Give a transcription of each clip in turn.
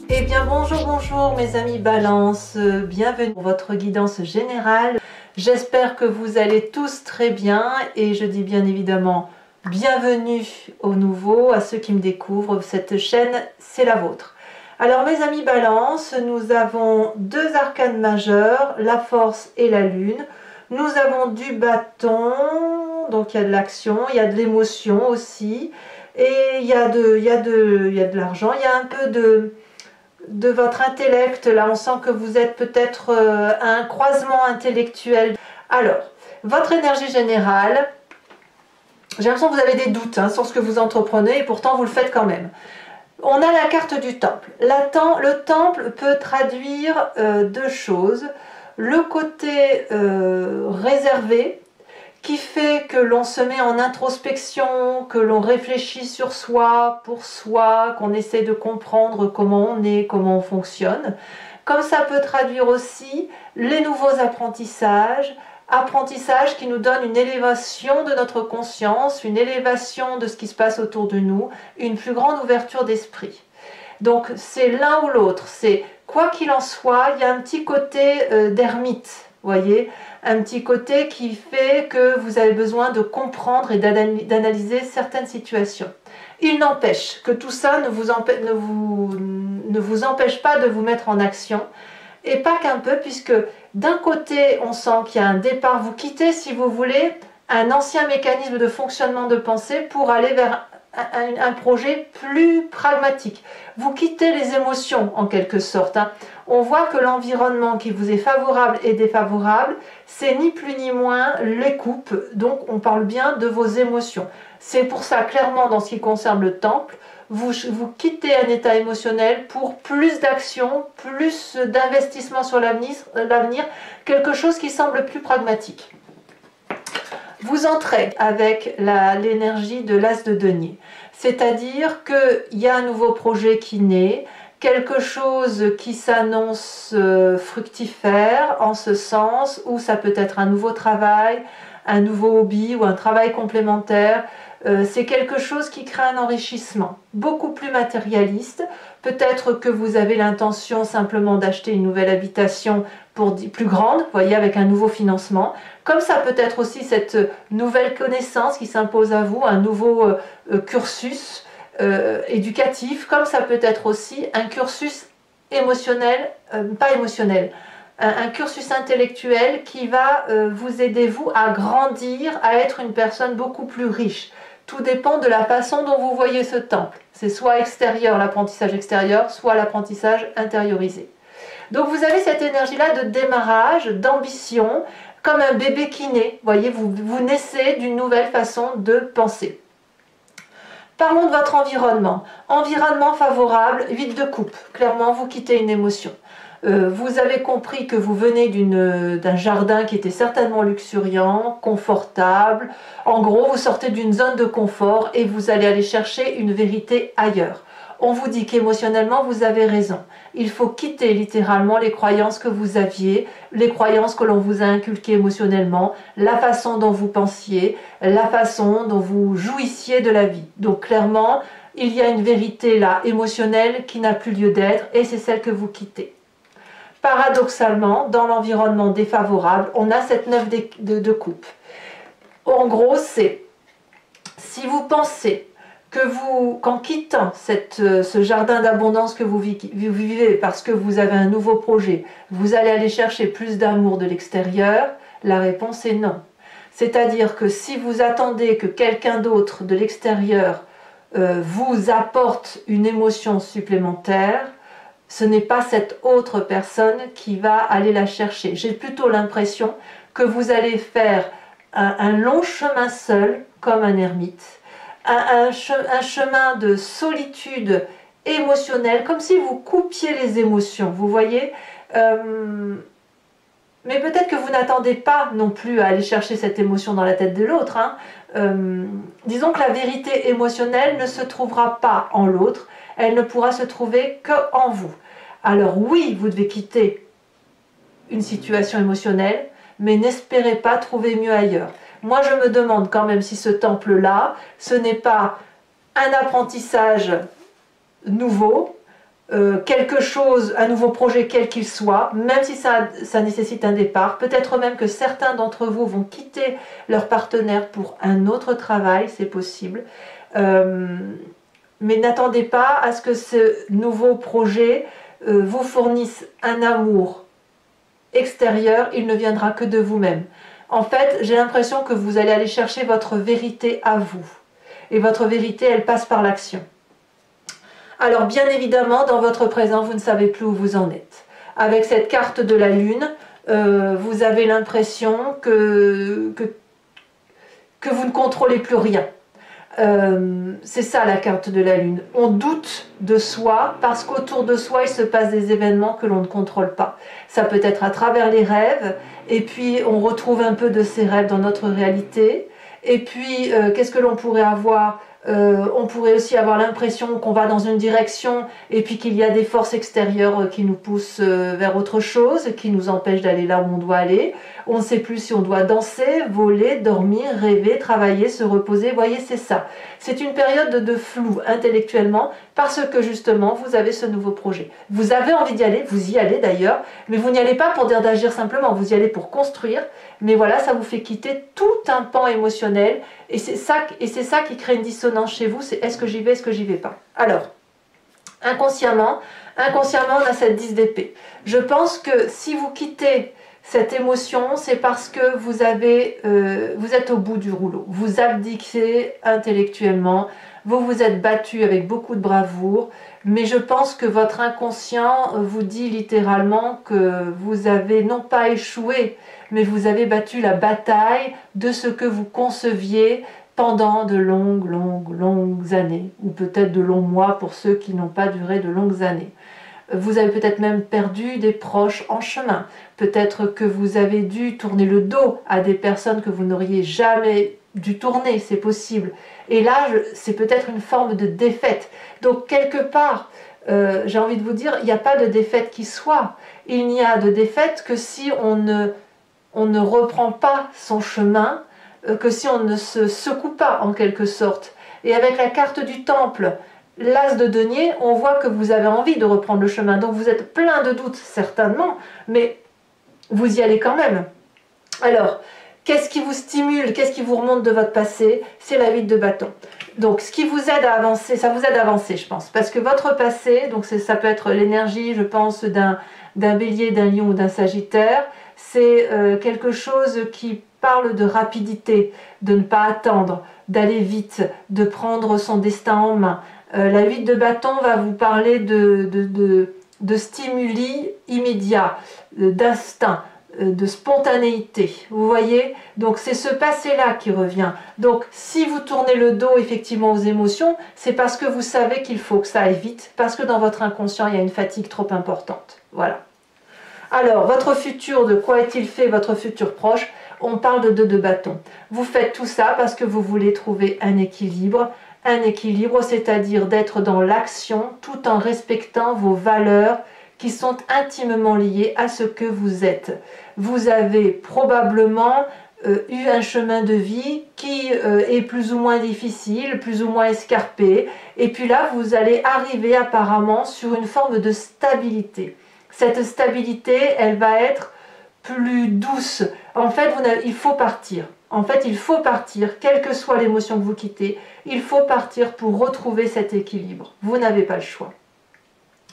Eh bien bonjour mes amis Balance, bienvenue pour votre guidance générale. J'espère que vous allez tous très bien et je dis bien évidemment bienvenue aux nouveaux, à ceux qui me découvrent. Cette chaîne, c'est la vôtre. Alors mes amis Balance, nous avons deux arcanes majeurs, la force et la lune. Nous avons du bâton, donc il y a de l'action, il y a de l'émotion aussi, et il y a de l'argent, il y a un peu de votre intellect. Là, on sent que vous êtes peut-être à un croisement intellectuel. Alors, votre énergie générale, j'ai l'impression que vous avez des doutes sur ce que vous entreprenez et pourtant vous le faites quand même. On a la carte du temple. Le temple peut traduire deux choses. Le côté réservé, qui fait que l'on se met en introspection, que l'on réfléchit sur soi, pour soi, qu'on essaie de comprendre comment on est, comment on fonctionne. Comme ça peut traduire aussi les nouveaux apprentissages qui nous donnent une élévation de notre conscience, une élévation de ce qui se passe autour de nous, une plus grande ouverture d'esprit. Donc c'est l'un ou l'autre, c'est quoi qu'il en soit, il y a un petit côté d'ermite, voyez, un petit côté qui fait que vous avez besoin de comprendre et d'analyser certaines situations. Il n'empêche que tout ça ne vous empêche pas de vous mettre en action, et pas qu'un peu, puisque d'un côté on sent qu'il y a un départ, vous quittez si vous voulez un ancien mécanisme de fonctionnement de pensée pour aller vers un projet plus pragmatique. Vous quittez les émotions en quelque sorte. On voit que l'environnement qui vous est favorable et défavorable, c'est ni plus ni moins les coupes. Donc on parle bien de vos émotions. C'est pour ça, clairement, dans ce qui concerne le temple, vous quittez un état émotionnel pour plus d'action, plus d'investissement sur l'avenir, quelque chose qui semble plus pragmatique. Vous entrez avec l'énergie de l'as de denier, c'est-à-dire qu'il y a un nouveau projet qui naît, quelque chose qui s'annonce fructifère en ce sens, où ça peut être un nouveau travail, un nouveau hobby ou un travail complémentaire. C'est quelque chose qui crée un enrichissement beaucoup plus matérialiste. Peut-être que vous avez l'intention simplement d'acheter une nouvelle habitation plus grande, vous voyez, avec un nouveau financement. Comme ça peut être aussi cette nouvelle connaissance qui s'impose à vous, un nouveau cursus éducatif, comme ça peut être aussi un cursus émotionnel, pas émotionnel, un cursus intellectuel qui va vous aider, vous, à grandir, à être une personne beaucoup plus riche. Tout dépend de la façon dont vous voyez ce temple. C'est soit extérieur, l'apprentissage extérieur, soit l'apprentissage intériorisé. Donc vous avez cette énergie-là de démarrage, d'ambition, comme un bébé qui naît. Vous voyez, vous naissez d'une nouvelle façon de penser. Parlons de votre environnement. Environnement favorable, 8 de coupe. Clairement, vous quittez une émotion. Vous avez compris que vous venez d'un jardin qui était certainement luxuriant, confortable. En gros, vous sortez d'une zone de confort et vous allez aller chercher une vérité ailleurs. On vous dit qu'émotionnellement, vous avez raison. Il faut quitter littéralement les croyances que vous aviez, les croyances que l'on vous a inculquées émotionnellement, la façon dont vous pensiez, la façon dont vous jouissiez de la vie. Donc clairement, il y a une vérité là, émotionnelle, qui n'a plus lieu d'être, et c'est celle que vous quittez. Paradoxalement, dans l'environnement défavorable, on a cette 9 de coupe. En gros, c'est si vous pensez que qu'en quittant ce jardin d'abondance que vous vivez parce que vous avez un nouveau projet, vous allez aller chercher plus d'amour de l'extérieur, la réponse est non. C'est-à-dire que si vous attendez que quelqu'un d'autre de l'extérieur vous apporte une émotion supplémentaire, ce n'est pas cette autre personne qui va aller la chercher. J'ai plutôt l'impression que vous allez faire un long chemin seul, comme un ermite, un chemin de solitude émotionnelle, comme si vous coupiez les émotions, vous voyez. Mais peut-être que vous n'attendez pas non plus à aller chercher cette émotion dans la tête de l'autre. Disons que la vérité émotionnelle ne se trouvera pas en l'autre, elle ne pourra se trouver qu'en vous. Alors oui, vous devez quitter une situation émotionnelle, mais n'espérez pas trouver mieux ailleurs. Moi, je me demande quand même si ce temple-là, ce n'est pas un apprentissage nouveau, quelque chose, un nouveau projet quel qu'il soit, même si ça nécessite un départ. Peut-être même que certains d'entre vous vont quitter leur partenaire pour un autre travail, c'est possible. Mais n'attendez pas à ce que ce nouveau projet vous fournisse un amour extérieur, il ne viendra que de vous-même. En fait, j'ai l'impression que vous allez aller chercher votre vérité à vous. Et votre vérité, elle passe par l'action. Alors bien évidemment, dans votre présent, vous ne savez plus où vous en êtes. Avec cette carte de la Lune, vous avez l'impression que vous ne contrôlez plus rien. C'est ça la carte de la Lune. On doute de soi parce qu'autour de soi, il se passe des événements que l'on ne contrôle pas. Ça peut être à travers les rêves, et puis on retrouve un peu de ces rêves dans notre réalité. Et puis, qu'est-ce que l'on pourrait avoir ? On pourrait aussi avoir l'impression qu'on va dans une direction et puis qu'il y a des forces extérieures qui nous poussent vers autre chose, qui nous empêchent d'aller là où on doit aller. On ne sait plus si on doit danser, voler, dormir, rêver, travailler, se reposer. Vous voyez, c'est ça. C'est une période de flou intellectuellement parce que justement, vous avez ce nouveau projet. Vous avez envie d'y aller, vous y allez d'ailleurs, mais vous n'y allez pas pour dire d'agir simplement, vous y allez pour construire. Mais voilà, ça vous fait quitter tout un pan émotionnel et c'est ça qui crée une dissonance chez vous, c'est est-ce que j'y vais, est-ce que j'y vais pas. Alors, inconsciemment, on a cette 10 d'épée. Je pense que si vous quittez cette émotion, c'est parce que vous êtes au bout du rouleau. Vous abdiquez intellectuellement, vous vous êtes battu avec beaucoup de bravoure, mais je pense que votre inconscient vous dit littéralement que vous avez non pas échoué, mais vous avez battu la bataille de ce que vous conceviez pendant de longues années, ou peut-être de longs mois pour ceux qui n'ont pas duré de longues années. Vous avez peut-être même perdu des proches en chemin. Peut-être que vous avez dû tourner le dos à des personnes que vous n'auriez jamais dû tourner, c'est possible. Et là, c'est peut-être une forme de défaite. Donc, quelque part, j'ai envie de vous dire, il n'y a pas de défaite qui soit. Il n'y a de défaite que si on ne reprend pas son chemin, que si on ne se secoue pas en quelque sorte. Et avec la carte du temple, l'as de denier, on voit que vous avez envie de reprendre le chemin. Donc vous êtes plein de doutes certainement, mais vous y allez quand même. Alors, qu'est-ce qui vous stimule, qu'est-ce qui vous remonte de votre passé? C'est la 8 de bâton. Donc ce qui vous aide à avancer, ça vous aide à avancer je pense. Parce que votre passé, donc ça peut être l'énergie, je pense, d'un bélier, d'un lion ou d'un sagittaire. C'est quelque chose qui parle de rapidité, de ne pas attendre, d'aller vite, de prendre son destin en main. La 8 de bâton va vous parler de stimuli immédiats, d'instinct, de spontanéité. Vous voyez? Donc c'est ce passé-là qui revient. Donc si vous tournez le dos effectivement aux émotions, c'est parce que vous savez qu'il faut que ça aille vite, parce que dans votre inconscient, il y a une fatigue trop importante. Voilà. Alors, votre futur, de quoi est-il fait votre futur proche? On parle de 2 de bâton. Vous faites tout ça parce que vous voulez trouver un équilibre, c'est-à-dire d'être dans l'action tout en respectant vos valeurs qui sont intimement liées à ce que vous êtes. Vous avez probablement eu un chemin de vie qui est plus ou moins difficile, plus ou moins escarpé, et puis là, vous allez arriver apparemment sur une forme de stabilité. Cette stabilité, elle va être plus douce. En fait, il faut partir. En fait, il faut partir, quelle que soit l'émotion que vous quittez, il faut partir pour retrouver cet équilibre. Vous n'avez pas le choix.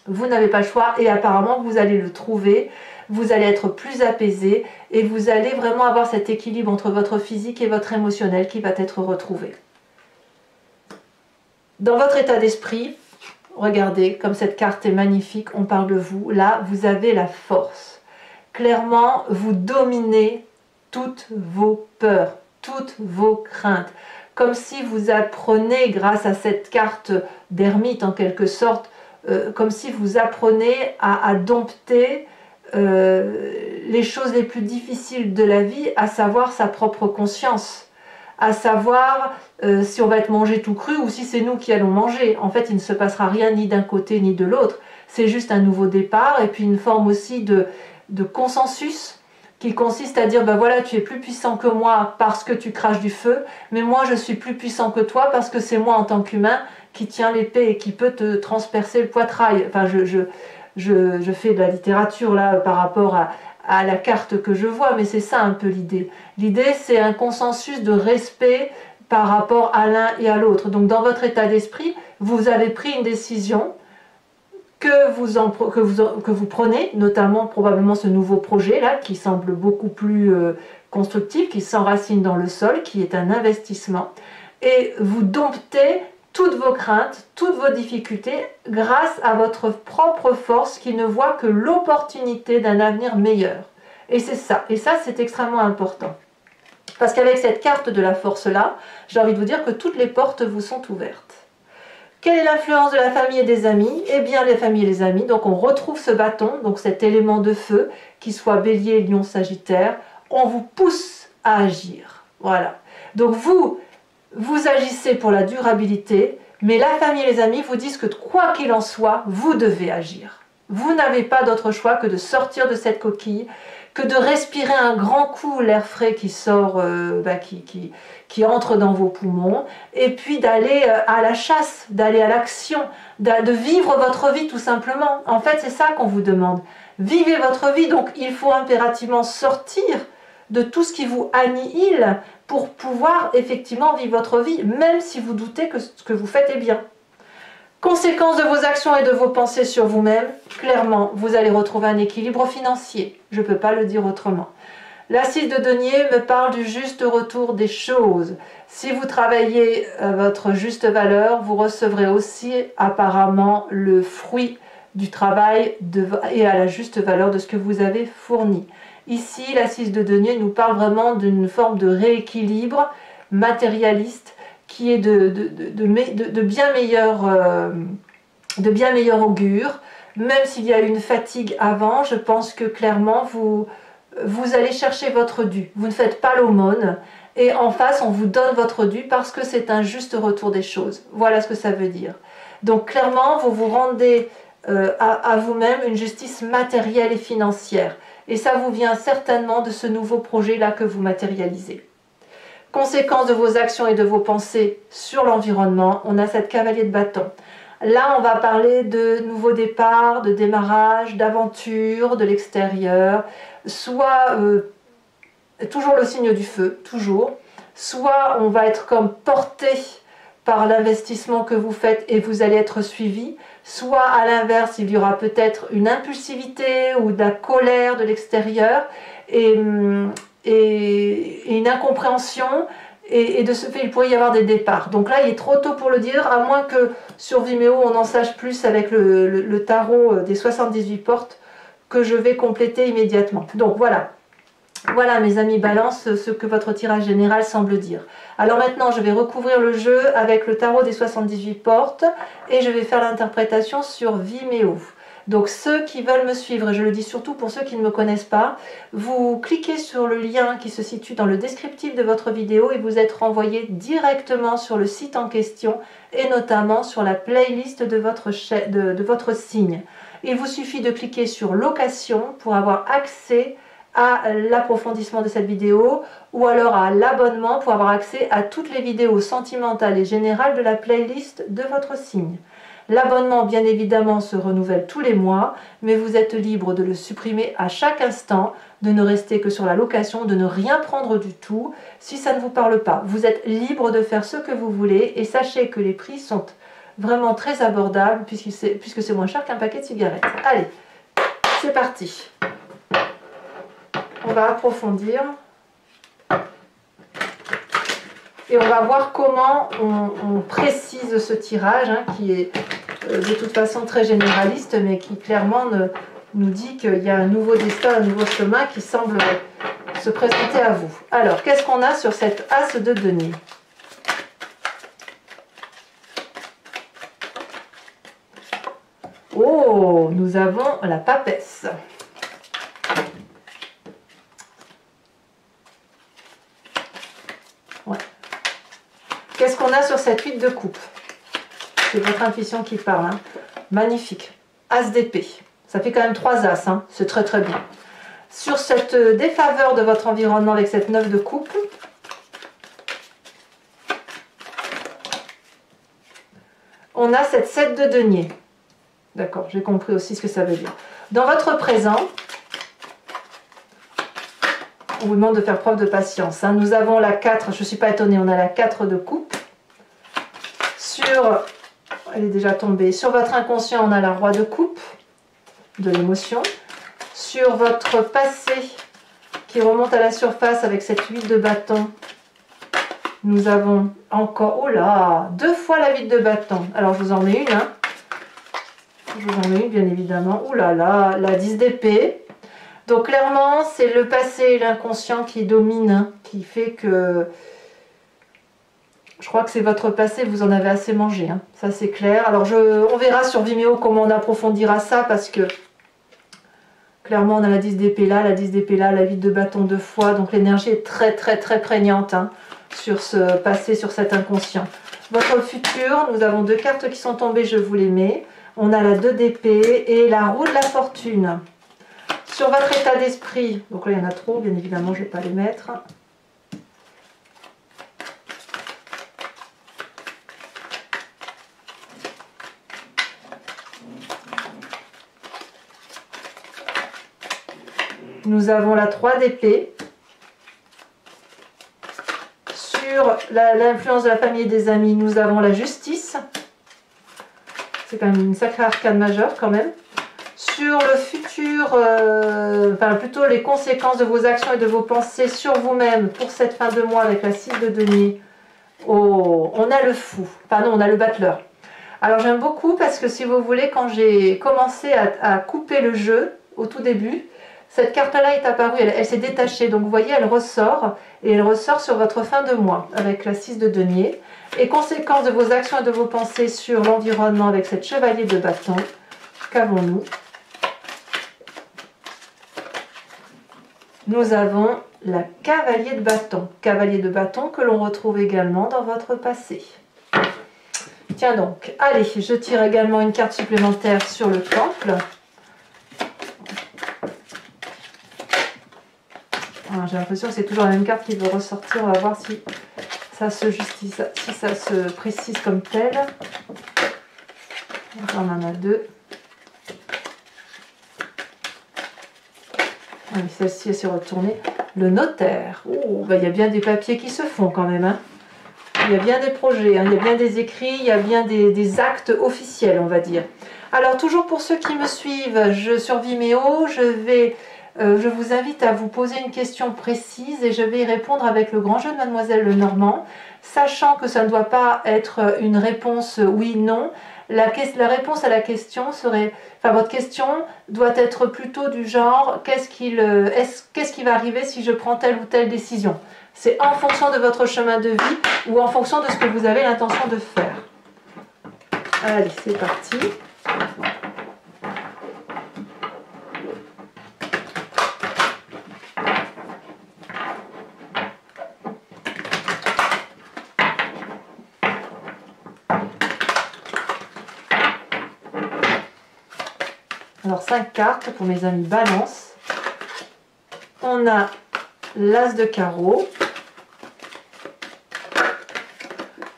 Vous n'avez pas le choix et apparemment, vous allez le trouver. Vous allez être plus apaisé et vous allez vraiment avoir cet équilibre entre votre physique et votre émotionnel qui va être retrouvé. Dans votre état d'esprit, regardez, comme cette carte est magnifique, on parle de vous. Là, vous avez la force. Clairement, vous dominez toutes vos peurs, toutes vos craintes. Comme si vous apprenez, grâce à cette carte d'ermite en quelque sorte, comme si vous apprenez à dompter les choses les plus difficiles de la vie, à savoir sa propre conscience, à savoir si on va être mangé tout cru ou si c'est nous qui allons manger. En fait, il ne se passera rien ni d'un côté ni de l'autre. C'est juste un nouveau départ et puis une forme aussi de consensus qui consiste à dire, ben voilà, tu es plus puissant que moi parce que tu craches du feu, mais moi je suis plus puissant que toi parce que c'est moi en tant qu'humain qui tient l'épée et qui peut te transpercer le poitrail. Enfin, je fais de la littérature là par rapport à la carte que je vois, mais c'est ça un peu l'idée. L'idée, c'est un consensus de respect par rapport à l'un et à l'autre. Donc dans votre état d'esprit, vous avez pris une décision que vous prenez, notamment probablement ce nouveau projet là qui semble beaucoup plus constructif, qui s'enracine dans le sol, qui est un investissement, et vous domptez toutes vos craintes, toutes vos difficultés grâce à votre propre force qui ne voit que l'opportunité d'un avenir meilleur. Et c'est ça, c'est extrêmement important. Parce qu'avec cette carte de la force là, j'ai envie de vous dire que toutes les portes vous sont ouvertes. Quelle est l'influence de la famille et des amis? Eh bien, les familles et les amis, donc on retrouve ce bâton, donc cet élément de feu, qu'il soit bélier, lion, sagittaire, on vous pousse à agir. Voilà. Donc vous agissez pour la durabilité, mais la famille et les amis vous disent que quoi qu'il en soit, vous devez agir. Vous n'avez pas d'autre choix que de sortir de cette coquille, que de respirer un grand coup l'air frais qui sort, qui entre dans vos poumons, et puis d'aller à la chasse, d'aller à l'action, de vivre votre vie tout simplement. En fait, c'est ça qu'on vous demande. Vivez votre vie, donc il faut impérativement sortir de tout ce qui vous annihile pour pouvoir effectivement vivre votre vie, même si vous doutez que ce que vous faites est bien. Conséquence de vos actions et de vos pensées sur vous-même, clairement, vous allez retrouver un équilibre financier. Je ne peux pas le dire autrement. La 6 de denier me parle du juste retour des choses. Si vous travaillez votre juste valeur, vous recevrez aussi apparemment le fruit du travail et à la juste valeur de ce que vous avez fourni. Ici, la 6 de denier nous parle vraiment d'une forme de rééquilibre matérialiste qui est de bien meilleur augure. Même s'il y a une fatigue avant, je pense que clairement vous allez chercher votre dû. Vous ne faites pas l'aumône et en face on vous donne votre dû parce que c'est un juste retour des choses. Voilà ce que ça veut dire. Donc clairement vous vous rendez à vous-même une justice matérielle et financière. Et ça vous vient certainement de ce nouveau projet là que vous matérialisez. Conséquence de vos actions et de vos pensées sur l'environnement, on a cette cavalier de bâton. Là, on va parler de nouveaux départs, de démarrage, d'aventure, de l'extérieur, soit toujours le signe du feu, toujours, soit on va être comme porté par l'investissement que vous faites et vous allez être suivi, soit à l'inverse, il y aura peut-être une impulsivité ou de la colère de l'extérieur et une incompréhension et de ce fait il pourrait y avoir des départs. Donc là il est trop tôt pour le dire, à moins que sur Vimeo on en sache plus avec le tarot des 78 portes que je vais compléter immédiatement. Donc voilà mes amis Balance ce que votre tirage général semble dire. Alors maintenant je vais recouvrir le jeu avec le tarot des 78 portes et je vais faire l'interprétation sur Vimeo. Donc ceux qui veulent me suivre, et je le dis surtout pour ceux qui ne me connaissent pas, vous cliquez sur le lien qui se situe dans le descriptif de votre vidéo et vous êtes renvoyé directement sur le site en question et notamment sur la playlist de votre signe. Il vous suffit de cliquer sur location pour avoir accès à l'approfondissement de cette vidéo ou alors à l'abonnement pour avoir accès à toutes les vidéos sentimentales et générales de la playlist de votre signe. L'abonnement, bien évidemment, se renouvelle tous les mois, mais vous êtes libre de le supprimer à chaque instant, de ne rester que sur la location, de ne rien prendre du tout si ça ne vous parle pas. Vous êtes libre de faire ce que vous voulez et sachez que les prix sont vraiment très abordables puisque c'est moins cher qu'un paquet de cigarettes. Allez, c'est parti. On va approfondir. Et on va voir comment on précise ce tirage, hein, qui est de toute façon très généraliste, mais qui clairement nous dit qu'il y a un nouveau destin, un nouveau chemin qui semble se présenter à vous. Alors, qu'est-ce qu'on a sur cette as de denier? Oh, nous avons la papesse. Ouais. Qu'est-ce qu'on a sur cette 8 de coupe? C'est votre intuition qui parle. Hein. Magnifique. As d'épée. Ça fait quand même 3 as. Hein. C'est très très bien. sur cette défaveur de votre environnement avec cette 9 de coupe. On a cette 7 de denier. D'accord, j'ai compris aussi ce que ça veut dire. Dans votre présent, on vous demande de faire preuve de patience. Hein. Nous avons la 4, je ne suis pas étonnée, on a la 4 de coupe. Elle est déjà tombée. Sur votre inconscient, on a la roi de coupe, de l'émotion. Sur votre passé, qui remonte à la surface avec cette 8 de bâton, nous avons encore, oh là, 2 fois la 8 de bâton. Alors je vous en mets une, hein. Je vous en mets une bien évidemment. Ouh là là, la 10 d'épée. Donc clairement, c'est le passé et l'inconscient qui dominent, hein, qui fait que... Je crois que c'est votre passé, vous en avez assez mangé, hein. Ça c'est clair. Alors on verra sur Vimeo comment on approfondira ça, parce que clairement on a la 10 d'épée là, la 10 d'épée là, la 8 de bâton 2 fois. Donc l'énergie est très très très prégnante, hein, sur ce passé, sur cet inconscient. Votre futur, nous avons 2 cartes qui sont tombées, je vous les mets. On a la 2 d'épée et la roue de la fortune. Sur votre état d'esprit, donc là il y en a trop, bien évidemment je ne vais pas les mettre. Nous avons la 3 d'épée. Sur l'influence de la famille et des amis, nous avons la justice. C'est quand même une sacrée arcane majeure quand même. Sur le futur, enfin plutôt les conséquences de vos actions et de vos pensées sur vous-même pour cette fin de mois avec la 6 de denier. Oh, on a le fou. Pardon, on a le battleur. Alors j'aime beaucoup parce que si vous voulez, quand j'ai commencé à couper le jeu au tout début, cette carte-là est apparue, elle s'est détachée. Donc vous voyez, elle ressort et elle ressort sur votre fin de mois avec la 6 de denier. Et conséquences de vos actions et de vos pensées sur l'environnement avec cette chevalier de bâton. Qu'avons-nous? Nous avons la cavalier de bâton. Cavalier de bâton que l'on retrouve également dans votre passé. Tiens donc, allez, je tire également une carte supplémentaire sur le temple. J'ai l'impression que c'est toujours la même carte qui veut ressortir. On va voir si ça se justifie, si ça se précise comme tel. On en a 2. Ah, celle-ci, elle s'est retournée. Le notaire. Oh, bah, il y a bien des papiers qui se font quand même. Hein. Il y a bien des projets, hein. Il y a bien des écrits, il y a bien des actes officiels, on va dire. Alors, toujours pour ceux qui me suivent, sur Vimeo, je vous invite à vous poser une question précise et je vais y répondre avec le grand jeu de Mademoiselle Lenormand, sachant que ça ne doit pas être une réponse oui-non. La réponse à la question serait, enfin votre question doit être plutôt du genre, qu'est-ce qui va arriver si je prends telle ou telle décision? C'est en fonction de votre chemin de vie ou en fonction de ce que vous avez l'intention de faire. Allez, c'est parti. Alors 5 cartes pour mes amis Balance. On a l'As de carreau.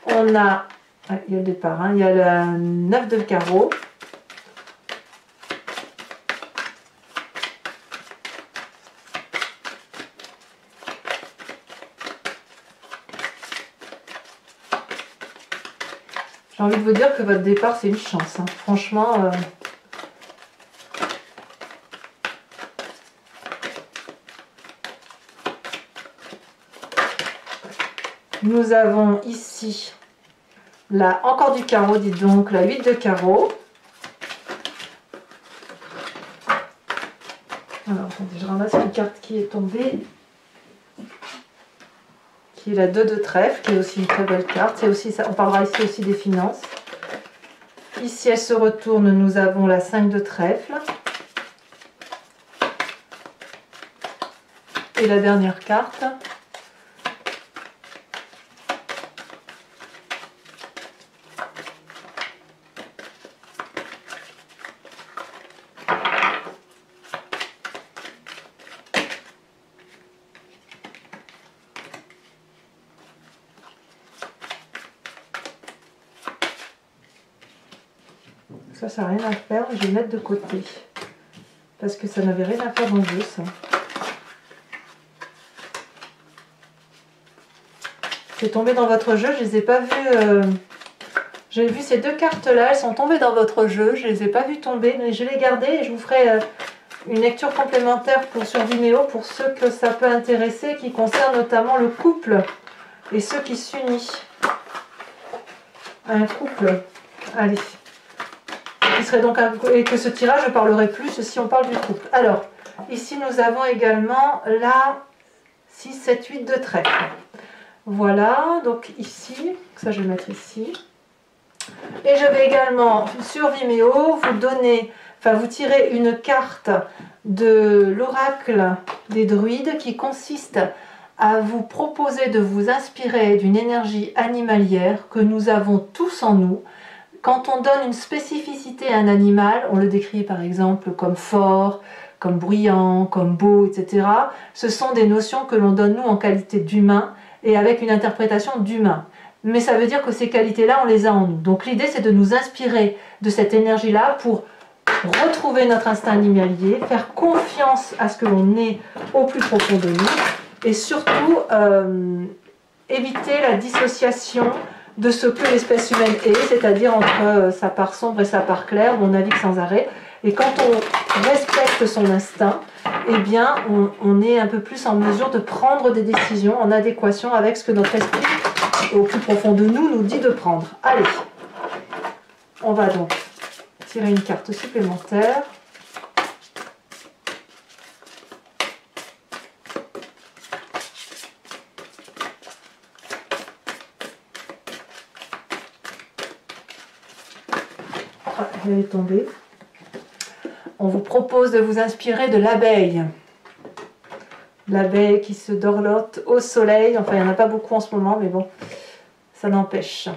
On a, il y a le départ, hein, il y a la 9 de carreau. J'ai envie de vous dire que votre départ c'est une chance, hein. Franchement. Nous avons ici encore du carreau, dites donc, la 8 de carreau. Alors, attendez, je ramasse une carte qui est tombée, qui est la 2 de trèfle, qui est aussi une très belle carte. C'est aussi, on parlera ici aussi des finances. Ici, elle se retourne, nous avons la 5 de trèfle. Et la dernière carte. ça n'a rien à faire, je vais le mettre de côté. Parce que ça n'avait rien à faire dans le jeu, ça. C'est tombé dans votre jeu, je les ai pas vues. J'ai vu ces deux cartes-là, elles sont tombées dans votre jeu, je les ai pas vues tomber, mais je les gardées et je vous ferai une lecture complémentaire sur Vimeo pour ceux que ça peut intéresser, qui concerne notamment le couple et ceux qui s'unissent. Un couple, allez. Qui serait donc et que ce tirage, je parlerai plus si on parle du couple. Alors, ici nous avons également la 6, 7, 8 de trèfle. Voilà, donc ici, ça je vais mettre ici. Et je vais également, sur Vimeo, vous donner, enfin vous tirer une carte de l'oracle des druides qui consiste à vous proposer de vous inspirer d'une énergie animalière que nous avons tous en nous. Quand on donne une spécificité à un animal, on le décrit par exemple comme fort, comme bruyant, comme beau, etc. Ce sont des notions que l'on donne nous en qualité d'humain et avec une interprétation d'humain. Mais ça veut dire que ces qualités-là, on les a en nous. Donc l'idée, c'est de nous inspirer de cette énergie-là pour retrouver notre instinct animalier, faire confiance à ce que l'on est au plus profond de nous et surtout éviter la dissociation de ce que l'espèce humaine est, c'est-à-dire entre sa part sombre et sa part claire, où on navigue sans arrêt. Et quand on respecte son instinct, eh bien, on est un peu plus en mesure de prendre des décisions en adéquation avec ce que notre esprit, au plus profond de nous, nous dit de prendre. Allez, on va donc tirer une carte supplémentaire. Ah, elle est tombée. On vous propose de vous inspirer de l'abeille. L'abeille qui se dorlote au soleil. Enfin, il n'y en a pas beaucoup en ce moment, mais bon, ça n'empêche.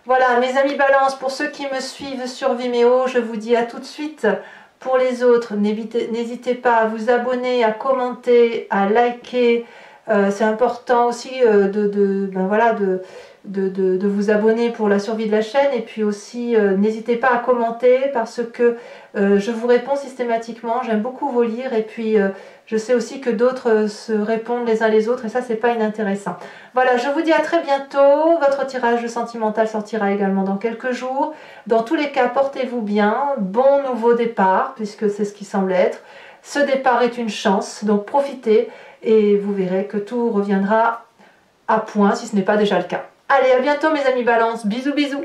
Voilà, mes amis Balance, pour ceux qui me suivent sur Vimeo, je vous dis à tout de suite. Pour les autres, n'hésitez pas à vous abonner, à commenter, à liker. C'est important aussi de vous abonner pour la survie de la chaîne. Et puis aussi, n'hésitez pas à commenter parce que je vous réponds systématiquement. J'aime beaucoup vous lire et puis je sais aussi que d'autres se répondent les uns les autres et ça, c'est pas inintéressant. Voilà, je vous dis à très bientôt. Votre tirage sentimental sortira également dans quelques jours. Dans tous les cas, portez-vous bien. Bon nouveau départ, puisque c'est ce qui semble être. Ce départ est une chance, donc profitez et vous verrez que tout reviendra à point si ce n'est pas déjà le cas. Allez, à bientôt mes amis Balance. Bisous, bisous.